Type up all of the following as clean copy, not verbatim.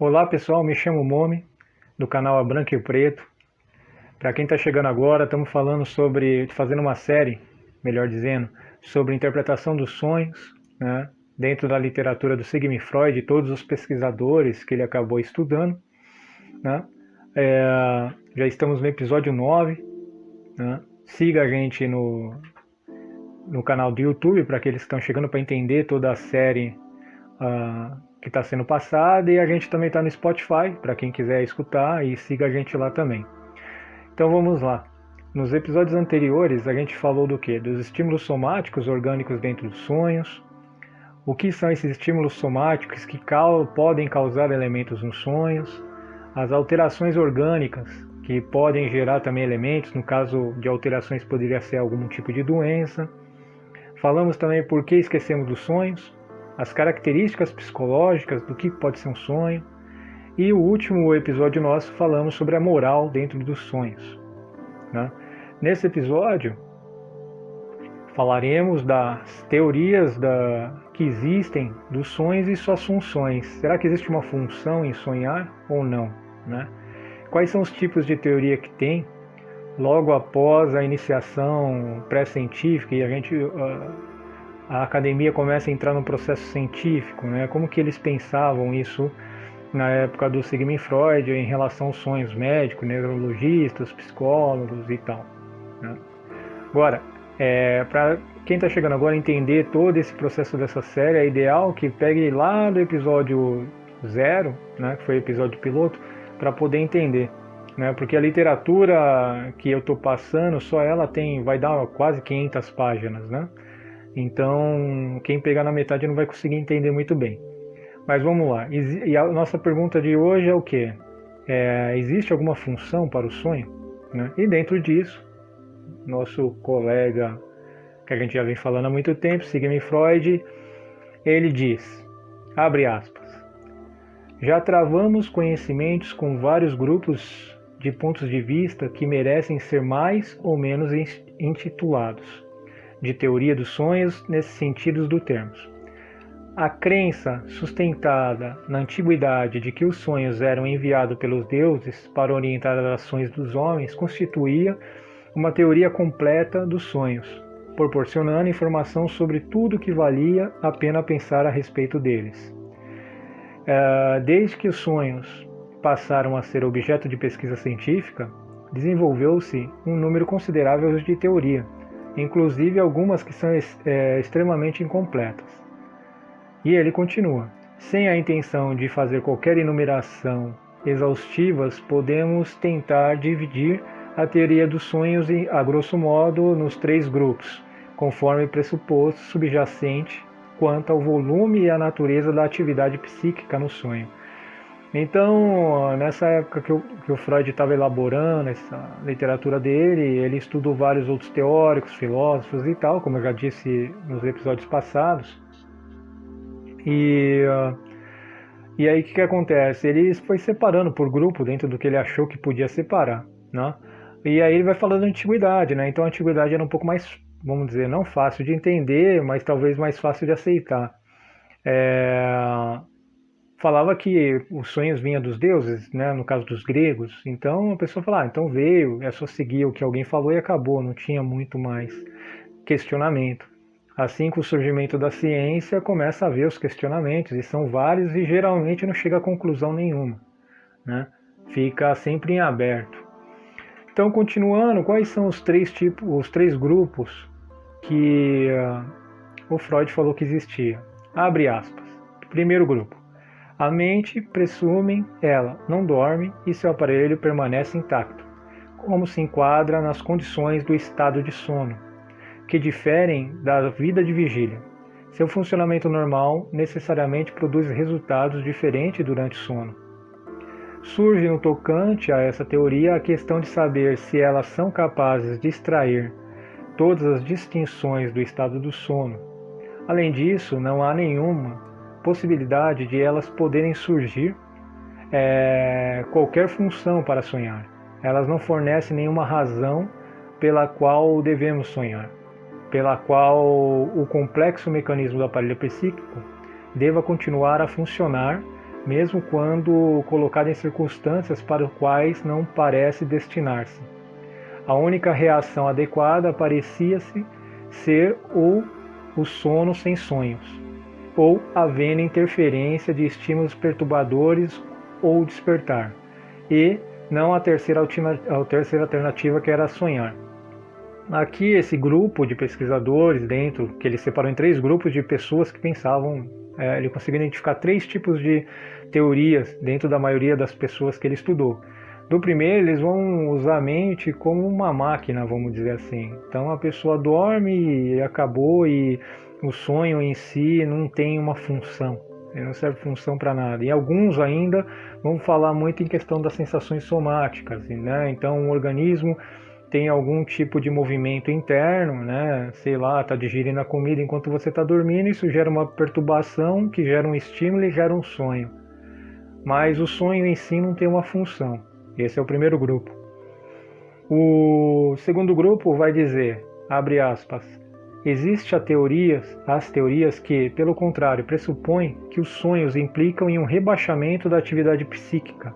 Olá pessoal, me chamo Momi, do canal A Branco e o Preto. Para quem está chegando agora, estamos fazendo uma série, melhor dizendo, sobre interpretação dos sonhos, né, dentro da literatura do Sigmund Freud e todos os pesquisadores que ele acabou estudando. Né. Já estamos no episódio 9. Né. Siga a gente no canal do YouTube, para aqueles que estão chegando, para entender toda a série que está sendo passada, e a gente também está no Spotify, para quem quiser escutar, e siga a gente lá também. Então vamos lá. Nos episódios anteriores a gente falou do quê? Dos estímulos somáticos orgânicos dentro dos sonhos. O que são esses estímulos somáticos que podem causar elementos nos sonhos? As alterações orgânicas que podem gerar também elementos, no caso de alterações poderia ser algum tipo de doença. Falamos também por que esquecemos dos sonhos, as características psicológicas do que pode ser um sonho. E o último episódio nosso falamos sobre a moral dentro dos sonhos. Né? Nesse episódio falaremos das teorias que existem dos sonhos e suas funções. Será que existe uma função em sonhar ou não? Né? Quais são os tipos de teoria que tem logo após a iniciação pré-científica e a academia começa a entrar no processo científico, né? Como que eles pensavam isso na época do Sigmund Freud em relação aos sonhos médicos, neurologistas, psicólogos e tal. Né? Agora, para quem está chegando agora entender todo esse processo dessa série, é ideal que pegue lá do episódio 0, né, que foi o episódio piloto, para poder entender. Né? Porque a literatura que eu estou passando, só ela vai dar quase 500 páginas, né? Então, quem pegar na metade não vai conseguir entender muito bem. Mas vamos lá. E a nossa pergunta de hoje é o quê? Existe alguma função para o sonho? Né? E dentro disso, nosso colega, que a gente já vem falando há muito tempo, Sigmund Freud, ele diz, abre aspas, já travamos conhecimentos com vários grupos de pontos de vista que merecem ser mais ou menos intitulados de teoria dos sonhos nesses sentidos do termo. A crença sustentada na antiguidade de que os sonhos eram enviados pelos deuses para orientar as ações dos homens constituía uma teoria completa dos sonhos, proporcionando informação sobre tudo que valia a pena pensar a respeito deles. Desde que os sonhos passaram a ser objeto de pesquisa científica, desenvolveu-se um número considerável de teorias, inclusive algumas que são extremamente incompletas. E ele continua, sem a intenção de fazer qualquer enumeração exaustiva, podemos tentar dividir a teoria dos sonhos, a grosso modo, nos 3 grupos, conforme pressuposto subjacente quanto ao volume e à natureza da atividade psíquica no sonho. Então, nessa época que o Freud estava elaborando essa literatura dele, ele estudou vários outros teóricos, filósofos e tal, como eu já disse nos episódios passados. E aí o que acontece? Ele foi separando por grupo dentro do que ele achou que podia separar. Né? E aí ele vai falando da antiguidade, né? Então a antiguidade era um pouco mais, vamos dizer, não fácil de entender, mas talvez mais fácil de aceitar. Falava que os sonhos vinham dos deuses, né, no caso dos gregos, então a pessoa falava, então veio, é só seguir o que alguém falou e acabou, não tinha muito mais questionamento. Assim, com o surgimento da ciência, começa a haver os questionamentos, e são vários, e geralmente não chega a conclusão nenhuma, né? Fica sempre em aberto. Então, continuando, quais são os 3 grupos que o Freud falou que existia? Abre aspas. Primeiro grupo. A mente, presumem, ela não dorme e seu aparelho permanece intacto, como se enquadra nas condições do estado de sono, que diferem da vida de vigília. Seu funcionamento normal necessariamente produz resultados diferentes durante o sono. Surge no tocante a essa teoria a questão de saber se elas são capazes de extrair todas as distinções do estado do sono. Além disso, não há nenhuma possibilidade de elas poderem surgir qualquer função para sonhar. Elas não fornecem nenhuma razão pela qual devemos sonhar, pela qual o complexo mecanismo do aparelho psíquico deva continuar a funcionar mesmo quando colocado em circunstâncias para as quais não parece destinar-se. A única reação adequada parecia-se ser ou o sono sem sonhos, ou havendo interferência de estímulos perturbadores ou despertar, e não a terceira alternativa, que era sonhar. Aqui esse grupo de pesquisadores, dentro, que ele separou em 3 grupos de pessoas que pensavam, ele conseguiu identificar 3 tipos de teorias dentro da maioria das pessoas que ele estudou. Do primeiro, eles vão usar a mente como uma máquina, vamos dizer assim. Então a pessoa dorme e acabou, e o sonho em si não tem uma função, ele não serve função para nada. E alguns ainda vão falar muito em questão das sensações somáticas, né? Então o organismo tem algum tipo de movimento interno, né? Sei lá, está digerindo a comida enquanto você está dormindo, isso gera uma perturbação que gera um estímulo e gera um sonho. Mas o sonho em si não tem uma função. Esse é o primeiro grupo. O segundo grupo vai dizer, abre aspas, existe as teorias que, pelo contrário, pressupõem que os sonhos implicam em um rebaixamento da atividade psíquica,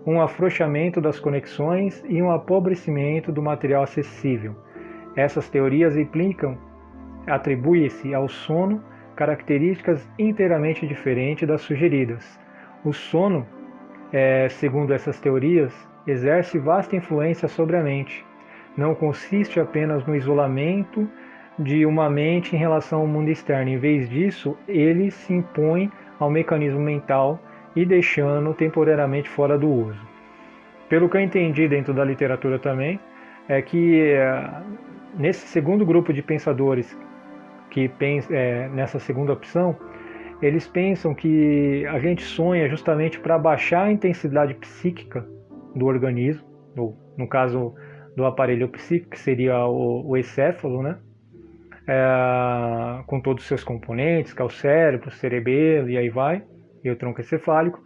um afrouxamento das conexões e um apodrecimento do material acessível. Essas teorias atribuem-se ao sono características inteiramente diferentes das sugeridas. O sono, segundo essas teorias, exerce vasta influência sobre a mente. Não consiste apenas no isolamento de uma mente em relação ao mundo externo. Em vez disso, ele se impõe ao mecanismo mental e deixando temporariamente fora do uso. Pelo que eu entendi dentro da literatura também, é que nesse segundo grupo de pensadores que nessa segunda opção, eles pensam que a gente sonha justamente para baixar a intensidade psíquica do organismo, ou no caso do aparelho psíquico, que seria o encéfalo, né? Com todos os seus componentes, que é o cérebro, o cerebelo e aí vai, e o tronco encefálico,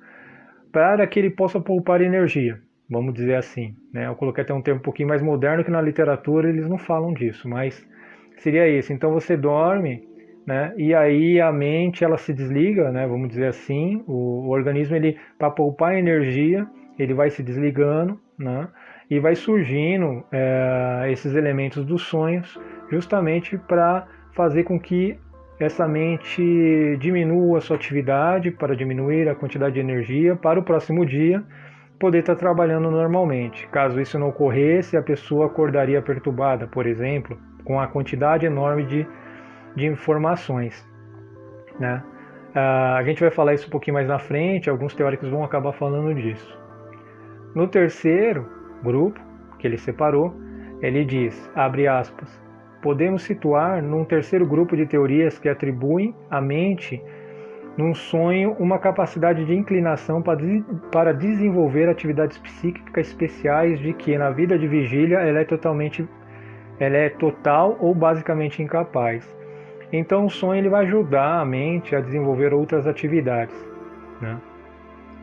para que ele possa poupar energia, vamos dizer assim, né? Eu coloquei até um termo um pouquinho mais moderno, que na literatura eles não falam disso, mas seria isso. Então você dorme, né? E aí a mente ela se desliga, né? Vamos dizer assim, o organismo, ele, para poupar energia, ele vai se desligando, né? E vai surgindo esses elementos dos sonhos, justamente para fazer com que essa mente diminua a sua atividade, para diminuir a quantidade de energia, para o próximo dia poder estar trabalhando normalmente. Caso isso não ocorresse, a pessoa acordaria perturbada, por exemplo, com a quantidade enorme de informações, né? A gente vai falar isso um pouquinho mais na frente, alguns teóricos vão acabar falando disso. No terceiro grupo, que ele separou, ele diz, abre aspas, podemos situar num terceiro grupo de teorias que atribuem à mente, num sonho, uma capacidade de inclinação para desenvolver atividades psíquicas especiais de que na vida de vigília ela é total ou basicamente incapaz. Então o sonho ele vai ajudar a mente a desenvolver outras atividades, né?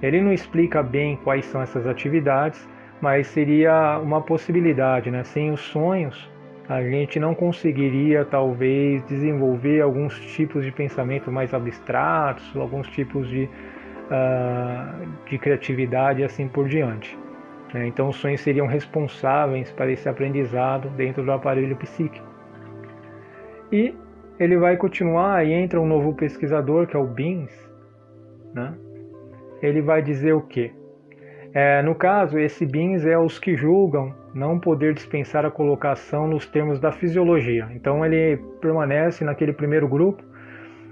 Ele não explica bem quais são essas atividades, mas seria uma possibilidade, né? Sem os sonhos, a gente não conseguiria talvez desenvolver alguns tipos de pensamento mais abstratos, alguns tipos de criatividade e assim por diante. Então os sonhos seriam responsáveis para esse aprendizado dentro do aparelho psíquico. E ele vai continuar, e entra um novo pesquisador, que é o Beans, né? Ele vai dizer o quê? No caso, esse Beans é os que julgam não poder dispensar a colocação nos termos da fisiologia. Então ele permanece naquele primeiro grupo,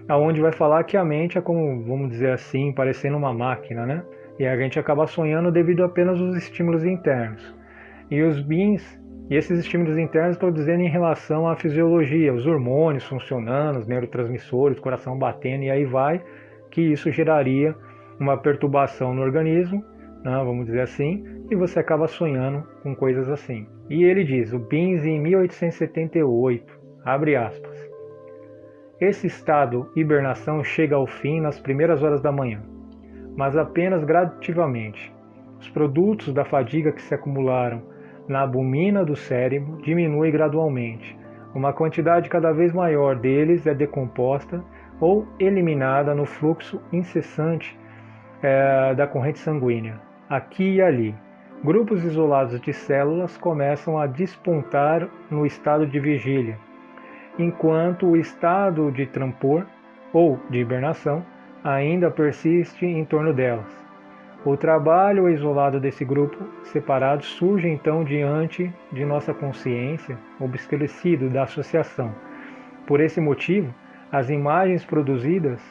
onde vai falar que a mente é como, vamos dizer assim, parecendo uma máquina, né? E a gente acaba sonhando devido apenas aos estímulos internos. E os Beans, e esses estímulos internos estou dizendo em relação à fisiologia, os hormônios funcionando, os neurotransmissores, o coração batendo, e aí vai, que isso geraria uma perturbação no organismo, né, vamos dizer assim, e você acaba sonhando com coisas assim. E ele diz, o Beans em 1878, abre aspas, esse estado hibernação chega ao fim nas primeiras horas da manhã, mas apenas gradativamente. Os produtos da fadiga que se acumularam na albumina do cérebro diminuem gradualmente. Uma quantidade cada vez maior deles é decomposta ou eliminada no fluxo incessante da corrente sanguínea, aqui e ali. Grupos isolados de células começam a despontar no estado de vigília, enquanto o estado de trampor ou de hibernação ainda persiste em torno delas. O trabalho isolado desse grupo separado surge então diante de nossa consciência, obscurecido da associação. Por esse motivo, as imagens produzidas,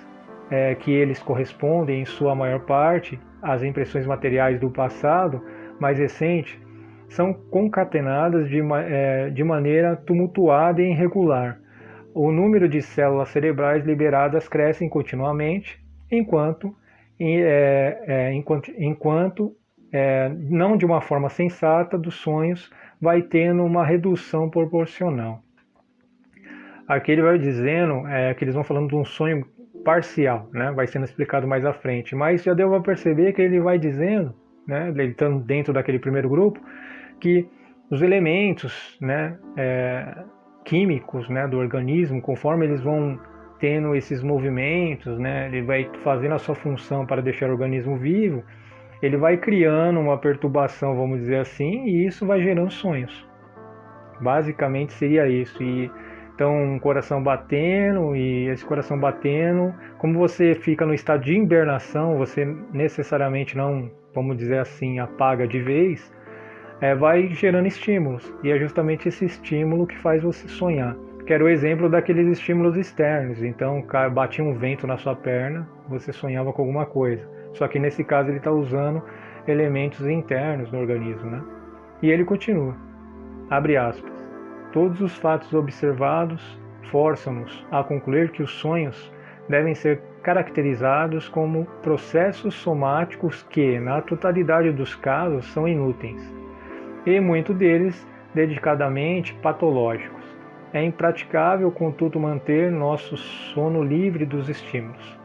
que eles correspondem em sua maior parte às impressões materiais do passado mais recente, são concatenadas de maneira tumultuada e irregular. O número de células cerebrais liberadas crescem continuamente, enquanto não de uma forma sensata dos sonhos, vai tendo uma redução proporcional. Aqui ele vai dizendo que eles vão falando de um sonho parcial, né? Vai sendo explicado mais à frente, mas já deu para perceber que ele vai dizendo, né, ele estando dentro daquele primeiro grupo, que os elementos, né, químicos, né, do organismo, conforme eles vão tendo esses movimentos, né, ele vai fazendo a sua função para deixar o organismo vivo, ele vai criando uma perturbação, vamos dizer assim, e isso vai gerando sonhos. Basicamente seria isso. E então, um coração batendo, e esse coração batendo, como você fica no estado de hibernação, você necessariamente não, vamos dizer assim, apaga de vez, vai gerando estímulos. E é justamente esse estímulo que faz você sonhar. Que era o exemplo daqueles estímulos externos. Então, batia um vento na sua perna, você sonhava com alguma coisa. Só que nesse caso ele está usando elementos internos no organismo, né? E ele continua, abre aspas. Todos os fatos observados forçam-nos a concluir que os sonhos devem ser caracterizados como processos somáticos que, na totalidade dos casos, são inúteis, e muitos deles dedicadamente patológicos. É impraticável, contudo, manter nosso sono livre dos estímulos.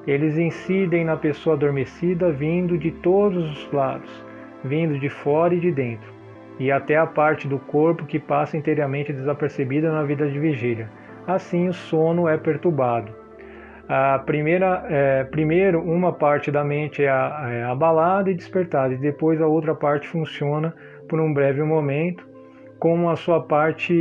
Eles incidem na pessoa adormecida vindo de todos os lados, vindo de fora e de dentro, e até a parte do corpo que passa inteiramente desapercebida na vida de vigília. Assim, o sono é perturbado. Primeiro, uma parte da mente é abalada e despertada, e depois a outra parte funciona por um breve momento como a sua parte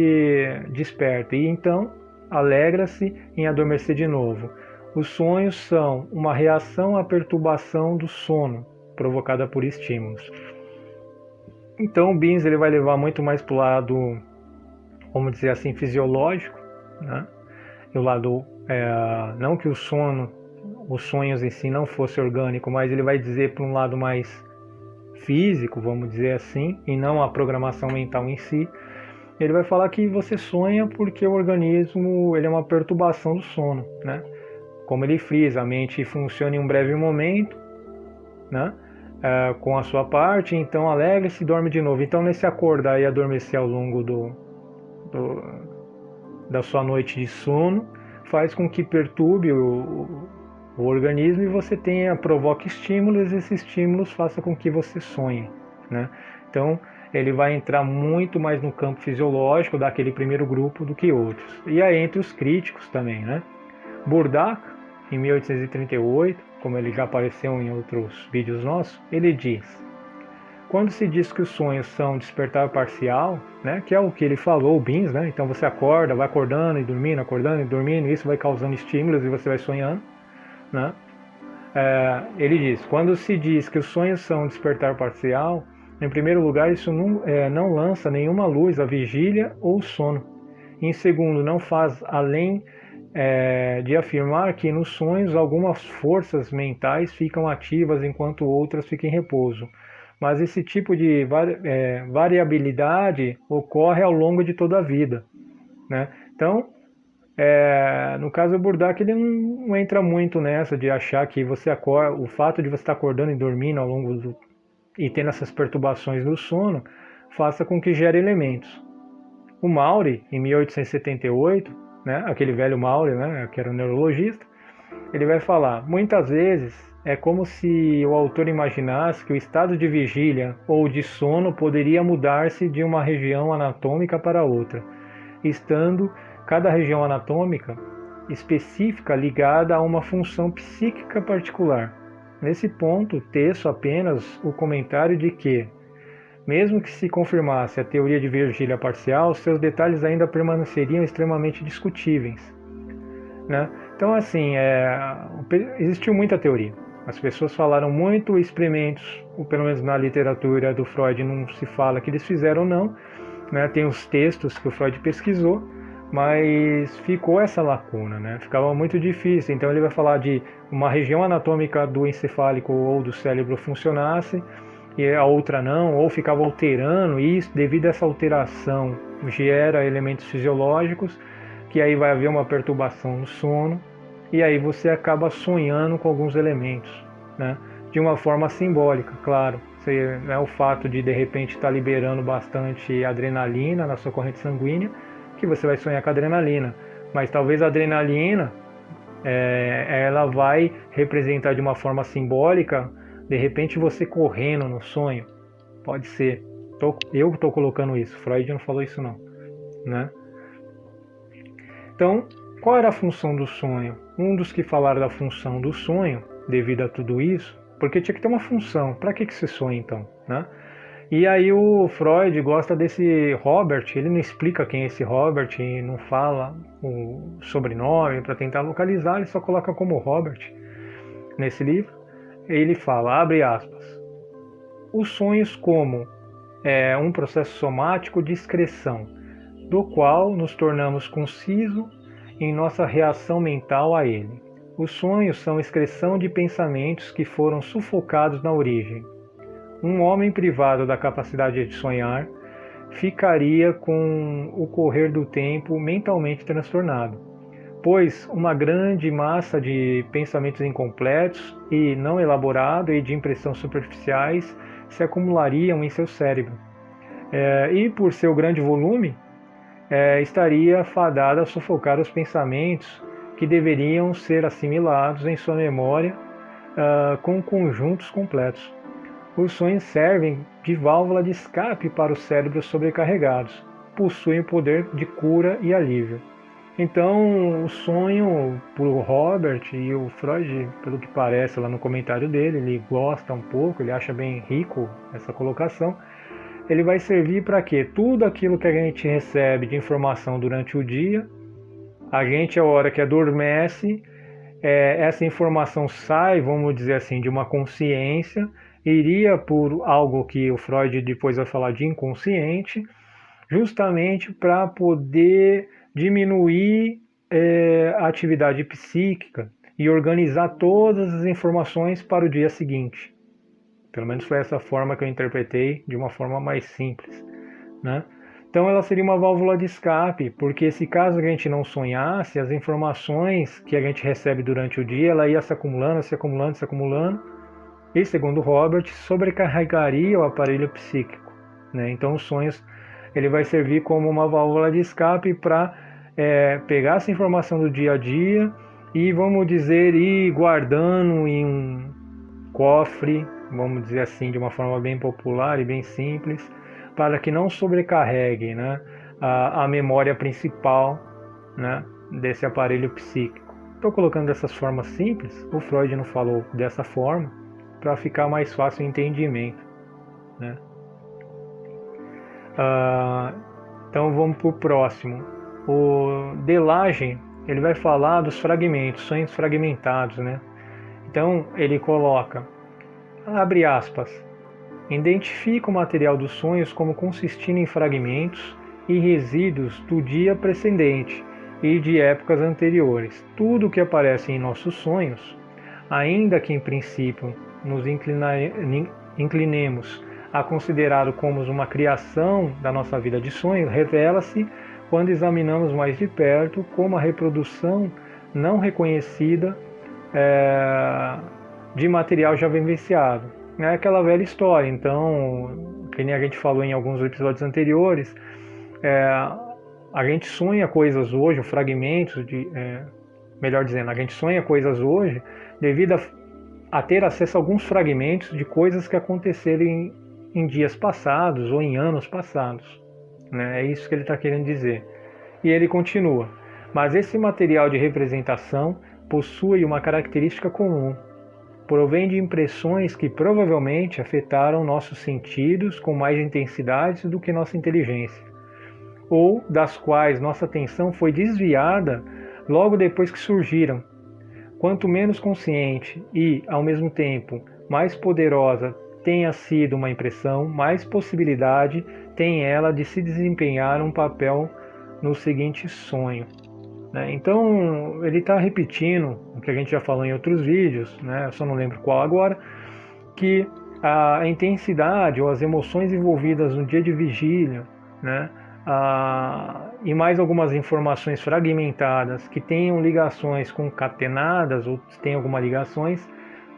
desperta, e então alegra-se em adormecer de novo. Os sonhos são uma reação à perturbação do sono, provocada por estímulos. Então o Beans ele vai levar muito mais para o lado, vamos dizer assim, fisiológico, né? E o lado, não que os sonhos em si não fosse orgânico, mas ele vai dizer para um lado mais físico, vamos dizer assim, e não a programação mental em si. Ele vai falar que você sonha porque o organismo ele é uma perturbação do sono, né? Como ele frisa, a mente funciona em um breve momento, né? Com a sua parte, então alegre-se e dorme de novo. Então, nesse acordar e adormecer ao longo da sua noite de sono, faz com que perturbe o organismo e você provoque estímulos, e esses estímulos façam com que você sonhe, né? Então, ele vai entrar muito mais no campo fisiológico daquele primeiro grupo do que outros. E aí entre os críticos também, né? Burdach, em 1838, como ele já apareceu em outros vídeos nossos, ele diz: quando se diz que os sonhos são despertar parcial, né, que é o que ele falou, o Beans, né? Então você acorda, vai acordando e dormindo, e isso vai causando estímulos e você vai sonhando, né? Ele diz: quando se diz que os sonhos são despertar parcial, em primeiro lugar, isso não lança nenhuma luz à vigília ou sono. Em segundo, não faz além de afirmar que nos sonhos algumas forças mentais ficam ativas enquanto outras ficam em repouso. Mas esse tipo de variabilidade ocorre ao longo de toda a vida, né? Então, no caso do Burdach, ele não entra muito nessa de achar que você acorda, o fato de você estar acordando e dormindo ao longo e tendo essas perturbações do sono, faça com que gere elementos. O Maury, em 1878, né, aquele velho Maury, né, que era um neurologista, ele vai falar: muitas vezes é como se o autor imaginasse que o estado de vigília ou de sono poderia mudar-se de uma região anatômica para outra, estando cada região anatômica específica ligada a uma função psíquica particular. Nesse ponto, teço apenas o comentário de que, mesmo que se confirmasse a teoria de Virgília parcial, seus detalhes ainda permaneceriam extremamente discutíveis, né? Então, assim, existiu muita teoria. As pessoas falaram muito experimentos, ou pelo menos na literatura do Freud não se fala que eles fizeram ou não, né? Tem os textos que o Freud pesquisou, mas ficou essa lacuna, né? Ficava muito difícil. Então ele vai falar de uma região anatômica do encefálico ou do cérebro funcionasse e a outra não, ou ficava alterando, e isso, devido a essa alteração, gera elementos fisiológicos, que aí vai haver uma perturbação no sono, e aí você acaba sonhando com alguns elementos, né? De uma forma simbólica, claro. Né, o fato de repente estar liberando bastante adrenalina na sua corrente sanguínea, que você vai sonhar com adrenalina. Mas talvez a adrenalina ela vai representar de uma forma simbólica, de repente você correndo no sonho. Pode ser. Eu estou colocando isso. Freud não falou isso não, né? Então, qual era a função do sonho? Um dos que falaram da função do sonho, devido a tudo isso, porque tinha que ter uma função. Para que você sonha então, né? E aí o Freud gosta desse Robert, ele não explica quem é esse Robert, não fala o sobrenome para tentar localizar, ele só coloca como Robert nesse livro. Ele fala, abre aspas, os sonhos como um processo somático de excreção, do qual nos tornamos conciso em nossa reação mental a ele. Os sonhos são excreção de pensamentos que foram sufocados na origem. Um homem privado da capacidade de sonhar ficaria com o correr do tempo mentalmente transtornado, pois uma grande massa de pensamentos incompletos e não elaborados e de impressões superficiais se acumulariam em seu cérebro. E por seu grande volume, estaria fadada a sufocar os pensamentos que deveriam ser assimilados em sua memória com conjuntos completos. Os sonhos servem de válvula de escape para os cérebros sobrecarregados. Possuem o poder de cura e alívio. Então, o sonho, para o Robert e o Freud, pelo que parece lá no comentário dele, ele gosta um pouco, ele acha bem rico essa colocação. Ele vai servir para quê? Tudo aquilo que a gente recebe de informação durante o dia, a gente, a hora que adormece, essa informação sai, vamos dizer assim, de uma consciência, iria por algo que o Freud depois vai falar de inconsciente, justamente para poder diminuir a atividade psíquica e organizar todas as informações para o dia seguinte. Pelo menos foi essa forma que eu interpretei, de uma forma mais simples, né? Então ela seria uma válvula de escape, porque se caso a gente não sonhasse, as informações que a gente recebe durante o dia, ela ia se acumulando, se acumulando, se acumulando, e segundo Robert, sobrecarregaria o aparelho psíquico, né? Então os sonhos, ele vai servir como uma válvula de escape para pegar essa informação do dia a dia e, vamos dizer, ir guardando em um cofre, vamos dizer assim, de uma forma bem popular e bem simples, para que não sobrecarregue, né, a memória principal, né, desse aparelho psíquico. Estou colocando dessas formas simples, o Freud não falou dessa forma, para ficar mais fácil o entendimento, né? Então vamos para o próximo. O Delage, ele vai falar dos fragmentos, sonhos fragmentados, né? Então ele coloca, abre aspas, identifica o material dos sonhos como consistindo em fragmentos e resíduos do dia precedente e de épocas anteriores. Tudo o que aparece em nossos sonhos, ainda que em princípio nos inclinemos a considerá-lo como uma criação da nossa vida de sonho, revela-se, quando examinamos mais de perto, como a reprodução não reconhecida de material já vivenciado. É aquela velha história. Então, que nem a gente falou em alguns episódios anteriores, a gente sonha coisas hoje, fragmentos melhor dizendo, a gente sonha coisas hoje devido a ter acesso a alguns fragmentos de coisas que aconteceram em dias passados ou em anos passados, né? É isso que ele está querendo dizer. E ele continua, mas esse material de representação possui uma característica comum. provém de impressões que provavelmente afetaram nossos sentidos com mais intensidade do que nossa inteligência, ou das quais nossa atenção foi desviada logo depois que surgiram. Quanto menos consciente e, ao mesmo tempo, mais poderosa tenha sido uma impressão, mais possibilidade tem ela de se desempenhar um papel no seguinte sonho. Então, ele está repetindo o que a gente já falou em outros vídeos, eu só não lembro qual agora, que a intensidade ou as emoções envolvidas no dia de vigília, e mais algumas informações fragmentadas que tenham ligações concatenadas ou tenham algumas ligações,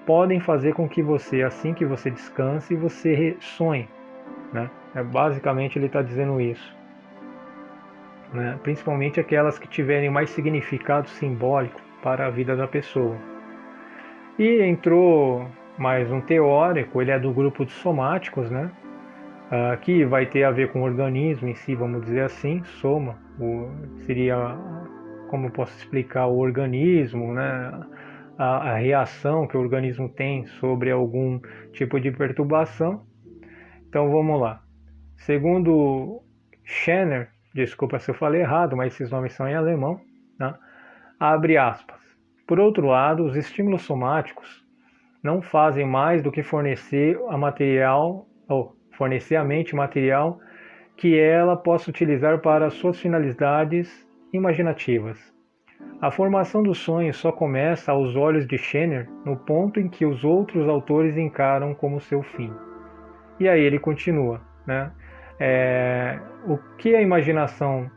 podem fazer com que você, assim que você descanse, você sonhe. Basicamente ele está dizendo isso. Principalmente aquelas que tiverem mais significado simbólico para a vida da pessoa. E entrou mais um teórico, ele é do grupo dos somáticos, que vai ter a ver com o organismo em si, vamos dizer assim. Soma seria, como eu posso explicar, o organismo, a reação que o organismo tem sobre algum tipo de perturbação. Então vamos lá. Segundo Schenner, desculpa se eu falei errado, mas esses nomes são em alemão, abre aspas. Por outro lado, os estímulos somáticos não fazem mais do que fornecer a mente material que ela possa utilizar para suas finalidades imaginativas. A formação do sonho só começa aos olhos de Schenner no ponto em que os outros autores encaram como seu fim. E aí ele continua, o que a imaginação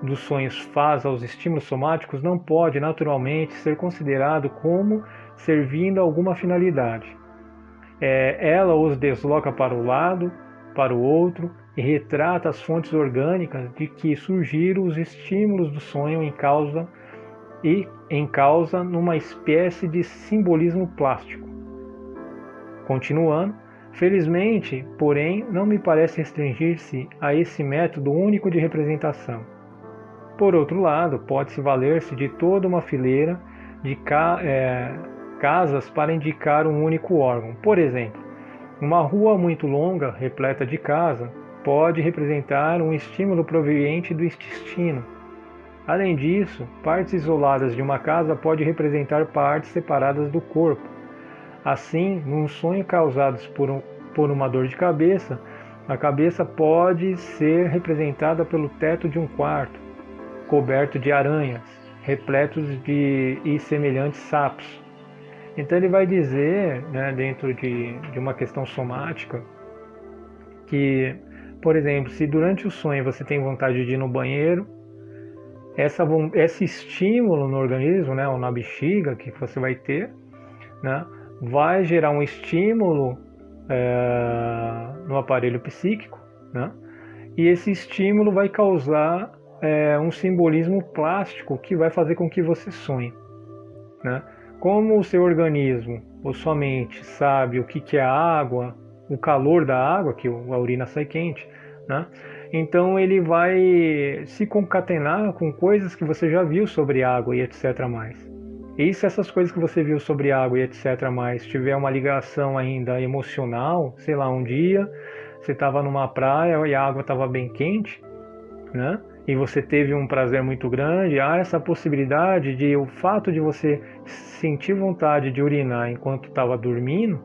dos sonhos faz aos estímulos somáticos não pode naturalmente ser considerado como servindo a alguma finalidade. Ela os desloca para o lado, para o outro, e retrata as fontes orgânicas de que surgiram os estímulos do sonho em causa numa espécie de simbolismo plástico. Continuando, felizmente, porém, não me parece restringir-se a esse método único de representação. Por outro lado, pode-se valer-se de toda uma fileira de casas para indicar um único órgão. Por exemplo, uma rua muito longa, repleta de casa, pode representar um estímulo proveniente do intestino. Além disso, partes isoladas de uma casa podem representar partes separadas do corpo. Assim, num sonho causado por uma dor de cabeça, a cabeça pode ser representada pelo teto de um quarto, coberto de aranhas, repletos e semelhantes sapos. Então ele vai dizer, dentro de uma questão somática, que, por exemplo, se durante o sonho você tem vontade de ir no banheiro, esse estímulo no organismo, ou na bexiga que você vai ter, vai gerar um estímulo no aparelho psíquico, e esse estímulo vai causar um simbolismo plástico que vai fazer com que você sonhe. Como o seu organismo ou sua mente sabe o que é a água, o calor da água, que a urina sai quente, então ele vai se concatenar com coisas que você já viu sobre água e etc. E se essas coisas que você viu sobre água e etc. tiver uma ligação ainda emocional, sei lá, um dia você estava numa praia e a água estava bem quente, e você teve um prazer muito grande, há essa possibilidade de o fato de você sentir vontade de urinar enquanto estava dormindo,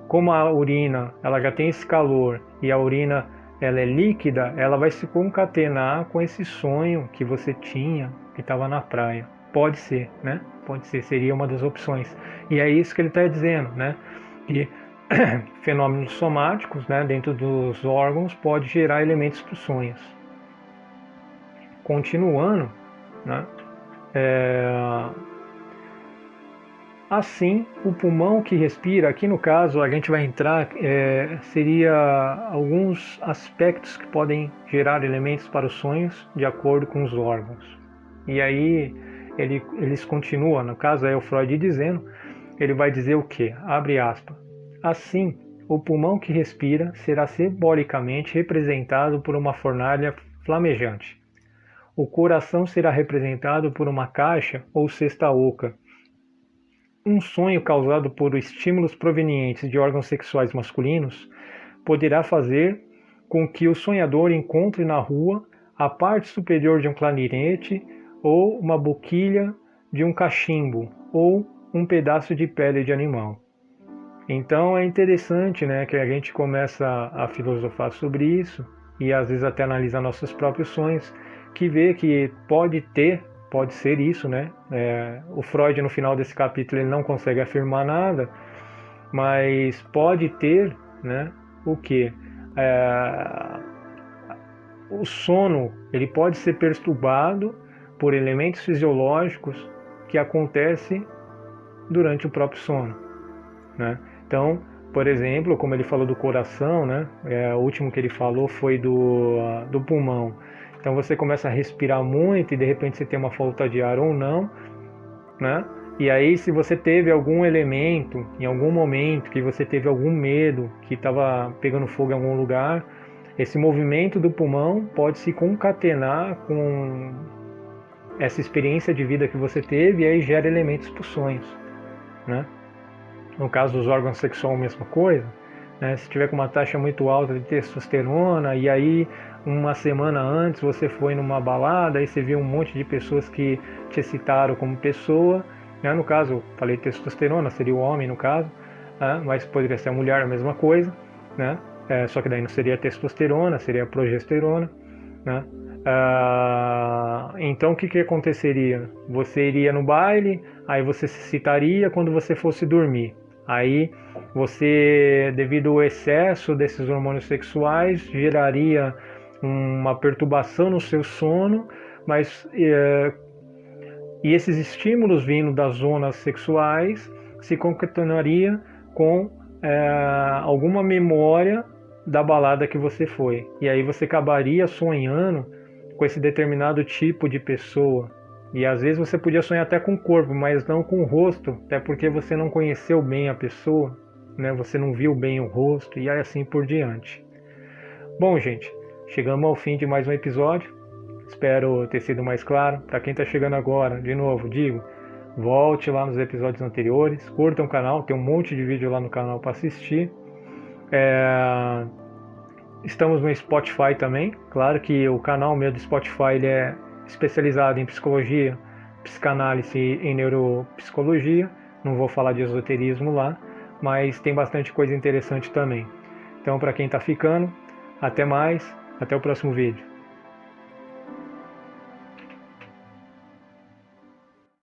como a urina ela já tem esse calor e a urina ela é líquida, ela vai se concatenar com esse sonho que você tinha, que estava na praia. Pode ser, Pode ser, seria uma das opções. E é isso que ele está dizendo, que fenômenos somáticos, dentro dos órgãos, pode gerar elementos para os sonhos. Continuando, assim, o pulmão que respira, aqui no caso a gente vai entrar, seria alguns aspectos que podem gerar elementos para os sonhos de acordo com os órgãos. E aí eles continuam, no caso é o Freud dizendo, ele vai dizer o quê? Abre aspas. Assim, o pulmão que respira será simbolicamente representado por uma fornalha flamejante. O coração será representado por uma caixa ou cesta oca. um sonho causado por estímulos provenientes de órgãos sexuais masculinos poderá fazer com que o sonhador encontre na rua a parte superior de um clarinete ou uma boquilha de um cachimbo ou um pedaço de pele de animal. Então é interessante, né, que a gente começa a filosofar sobre isso e às vezes até analisar nossos próprios sonhos, que vê que pode ser isso, né? O Freud no final desse capítulo ele não consegue afirmar nada, mas pode ter, né, o que? O sono ele pode ser perturbado por elementos fisiológicos que acontecem durante o próprio sono, né? Então, por exemplo, como ele falou do coração, né? O último que ele falou foi do pulmão. Então você começa a respirar muito e de repente você tem uma falta de ar ou não, né? E aí se você teve algum elemento, em algum momento, que você teve algum medo, que estava pegando fogo em algum lugar, esse movimento do pulmão pode se concatenar com essa experiência de vida que você teve e aí gera elementos para os sonhos, né? No caso dos órgãos sexuais, a mesma coisa, né? Se tiver com uma taxa muito alta de testosterona e aí uma semana antes você foi numa balada e você viu um monte de pessoas que te excitaram como pessoa, né? No caso, falei testosterona, seria o homem no caso, né? Mas poderia ser a mulher, a mesma coisa, né? Só que daí não seria testosterona, seria progesterona, né? Então o que aconteceria? Você iria no baile, aí você se excitaria quando você fosse dormir. Aí você, devido ao excesso desses hormônios sexuais, geraria uma perturbação no seu sono, mas e esses estímulos vindo das zonas sexuais se concatenaria com alguma memória da balada que você foi. E aí você acabaria sonhando com esse determinado tipo de pessoa. E às vezes você podia sonhar até com o corpo, mas não com o rosto, até porque você não conheceu bem a pessoa, né? Você não viu bem o rosto e assim por diante. Bom, gente, chegamos ao fim de mais um episódio. Espero ter sido mais claro. Para quem está chegando agora, de novo, digo, volte lá nos episódios anteriores, curta o canal, tem um monte de vídeo lá no canal para assistir. Estamos no Spotify também. Claro que o canal meu do Spotify ele é especializado em psicologia, psicanálise e neuropsicologia. Não vou falar de esoterismo lá, mas tem bastante coisa interessante também. Então, para quem está ficando, até mais, até o próximo vídeo.